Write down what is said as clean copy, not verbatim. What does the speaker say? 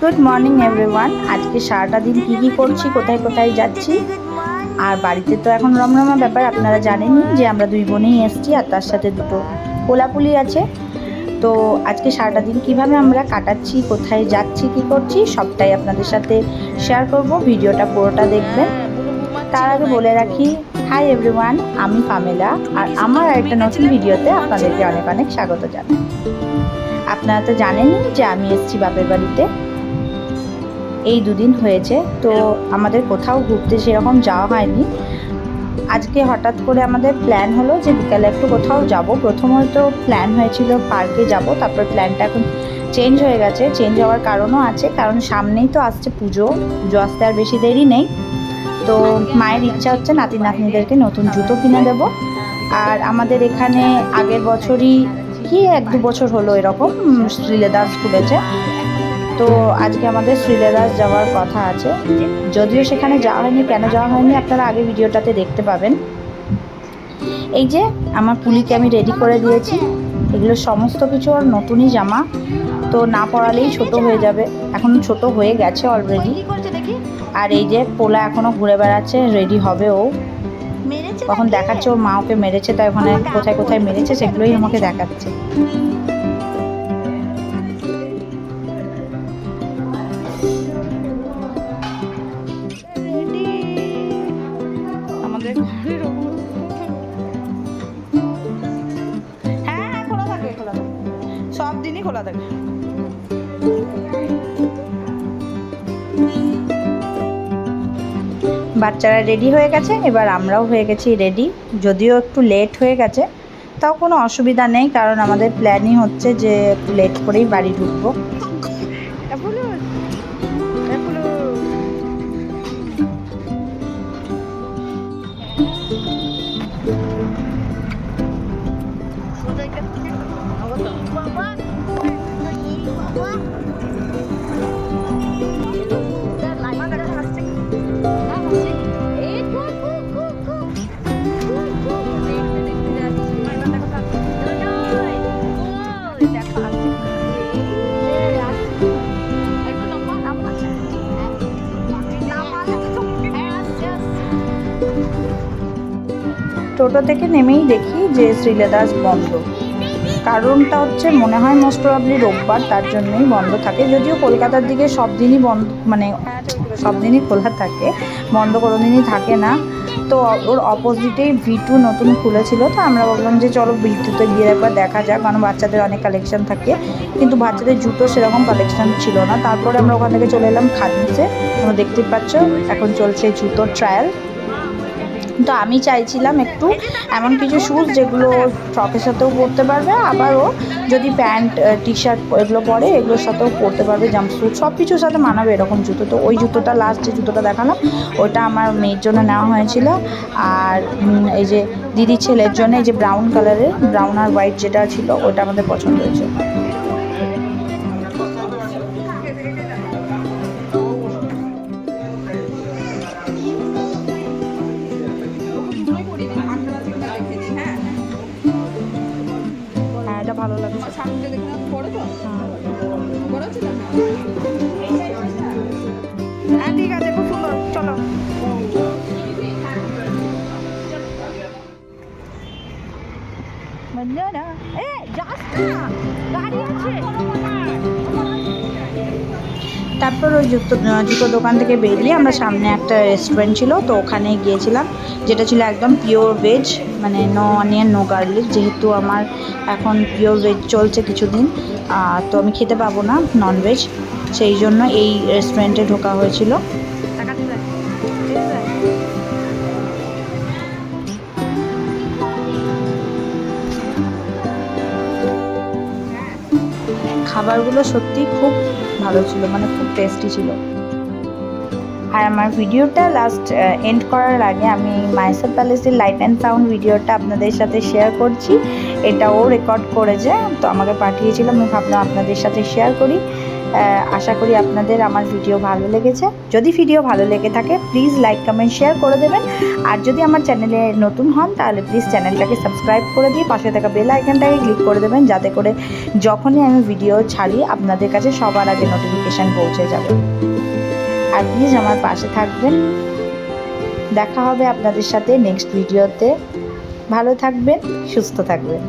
Good morning everyone. আজকে সারাটা দিন কী করছি, কোথায় কোথায় যাচ্ছি, আর বাড়িতে তো এখন রমরমা ব্যাপার, আপনারা জানেনই যে আমরা দুই বোনেই এসছি আর তার সাথে দুটো কোলাপুলি আছে। তো আজকে সারাটা দিন কীভাবে আমরা কাটাচ্ছি, কোথায় যাচ্ছি, কী করছি সবটাই আপনাদের সাথে শেয়ার করব। ভিডিওটা পুরোটা দেখবেন। তার আগে বলে রাখি, হাই এভরিওয়ান, আমি পামেলা, আর আমার একটা নতুন ভিডিওতে আপনাদেরকে অনেক অনেক স্বাগত জানাই। আপনারা তো জানেনই যে আমি এসছি বাপের বাড়িতে, এই দুদিন হয়েছে। তো আমাদের কোথাও ঘুরতে সেরকম যাওয়া হয়নি। আজকে হঠাৎ করে আমাদের প্ল্যান হলো যে বিকালে একটু কোথাও যাব। প্রথমত প্ল্যান হয়েছিল পার্কে যাব, তারপর প্ল্যানটা এখন চেঞ্জ হয়ে গেছে। চেঞ্জ হওয়ার কারণও আছে, কারণ সামনেই তো আসছে পুজো আসতে আর বেশি দেরি নেই। তো মায়ের ইচ্ছা হচ্ছে নাতি নাতনিদেরকে নতুন জুতো কিনে দেব। আর আমাদের এখানে আগের বছরই কি 1-2 বছর হলো এরকম শ্রীলেদার্স খুলেছে। তো আজকে আমাদের শ্রীলেদার্স যাওয়ার কথা আছে, যদিও সেখানে যাওয়া হয়নি। কেন যাওয়া হয়নি আপনারা আগে ভিডিওটাতে দেখতে পাবেন। এই যে আমার পুলিকে আমি রেডি করে দিয়েছি, এগুলো সমস্ত কিছু আর নতুনই জামা, তো না পরালেই ছোট হয়ে যাবে। এখন ছোট হয়ে গেছে অলরেডি। আর এই যে পোলা এখনও ঘুরে বেড়াচ্ছে, রেডি হবে ও। কখন দেখাচ্ছে ওর মা ওকে মেরেছে, তাই ওখানে কোথায় কোথায় মেরেছে সেগুলোই আমাকে দেখাচ্ছে। হ্যাঁ, খোলা থাকে, খোলা থাকে, সব দিনই খোলা থাকে। বাচ্চারা রেডি হয়ে গেছে, এবার আমরাও হয়ে গেছি রেডি। যদিও একটু লেট হয়ে গেছে, তাও কোনো অসুবিধা নেই, কারণ আমাদের প্ল্যানই হচ্ছে যে একটু লেট করেই বাড়ি ঢুকবো। টোটো থেকে নেমেই দেখি যে শ্রীলেদার্স বন্ধ। কারণটা হচ্ছে মনে হয় মোস্ট প্রবাবলি রোববার, তার জন্যই বন্ধ থাকে। যদিও কলকাতার দিকে সব দিনই বন্ধ, মানে সব দিনই খোলা থাকে, বন্ধ কোনো দিনই থাকে না। তো ওর অপোজিটেই V2 নতুন খুলেছিল, তো আমরা বললাম যে চলো V2তে গিয়ে একবার দেখা যাক, কারণ বাচ্চাদের অনেক কালেকশন থাকে, কিন্তু বাচ্চাদের জুতো সেরকম কালেকশন ছিল না। তারপরে আমরা ওখান থেকে চলে এলাম খাদিমসে। তোমরা দেখতেই পাচ্ছ এখন চলছে জুতোর ট্রায়াল। তো আমি চাইছিলাম একটু এমন কিছু শ্যুজ যেগুলো ফ্রকের সাথেও পরতে পারবে, আবারও যদি প্যান্ট টি শার্ট এগুলো পরে এগুলোর সাথেও পরতে পারবে, জাম্পস্যুট সব কিছুর সাথে মানাবে এরকম জুতো। তো ওই জুতোটা লাস্ট যে জুতোটা দেখালাম ওইটা আমার মেয়ের জন্য নেওয়া হয়েছিল। আর এই যে দিদির ছেলের জন্য এই যে ব্রাউন কালারের, ব্রাউন আর হোয়াইট যেটা ছিল ওটা আমাদের পছন্দ হয়েছে। এটা ভালো লাগছে। হ্যাঁ ঠিক আছে, খুব সুন্দর, চলো। তারপর ওই জুতো দোকান থেকে বেরিয়ে আমরা সামনে একটা রেস্টুরেন্ট ছিল, তো ওখানে গিয়েছিলাম, যেটা ছিল একদম পিওর ভেজ, মানে নো অনিয়ন নো গার্লিক। যেহেতু আমার এখন পিওর ভেজ চলছে কিছুদিন, তো আমি খেতে পাবো না ননভেজ, সেই জন্য এই রেস্টুরেন্টে ঢোকা হয়েছিল। খাবারগুলো সত্যি খুব ভালো ছিল, মানে খুব টেস্টি ছিল। আর আমার ভিডিওটা লাস্ট এন্ড করার আগে আমি মাইসেল প্যালেসের লাইট অ্যান্ড সাউন্ড ভিডিওটা আপনাদের সাথে শেয়ার করছি। এটাও রেকর্ড করেছে, তো আমাকে পাঠিয়েছিল, আমি ভাবলাম আপনাদের সাথে শেয়ার করি। আশা করি আপনাদের আমার ভিডিও ভালো লেগেছে। যদি ভিডিও ভালো লেগে থাকে প্লিজ লাইক কমেন্ট শেয়ার করে দেবেন। আর যদি আমার চ্যানেলে নতুন হন তাহলে প্লিজ চ্যানেলটাকে সাবস্ক্রাইব করে দিয়ে পাশে থাকা বেল আইকনটাকে ক্লিক করে দেবেন, যাতে করে যখনই আমি ভিডিও ছাড়ি আপনাদের কাছে সবার আগে নোটিফিকেশান পৌঁছে যাবে। আর প্লিজ আমার পাশে থাকবেন। দেখা হবে আপনাদের সাথে নেক্সট ভিডিওতে। ভালো থাকবেন, সুস্থ থাকবেন।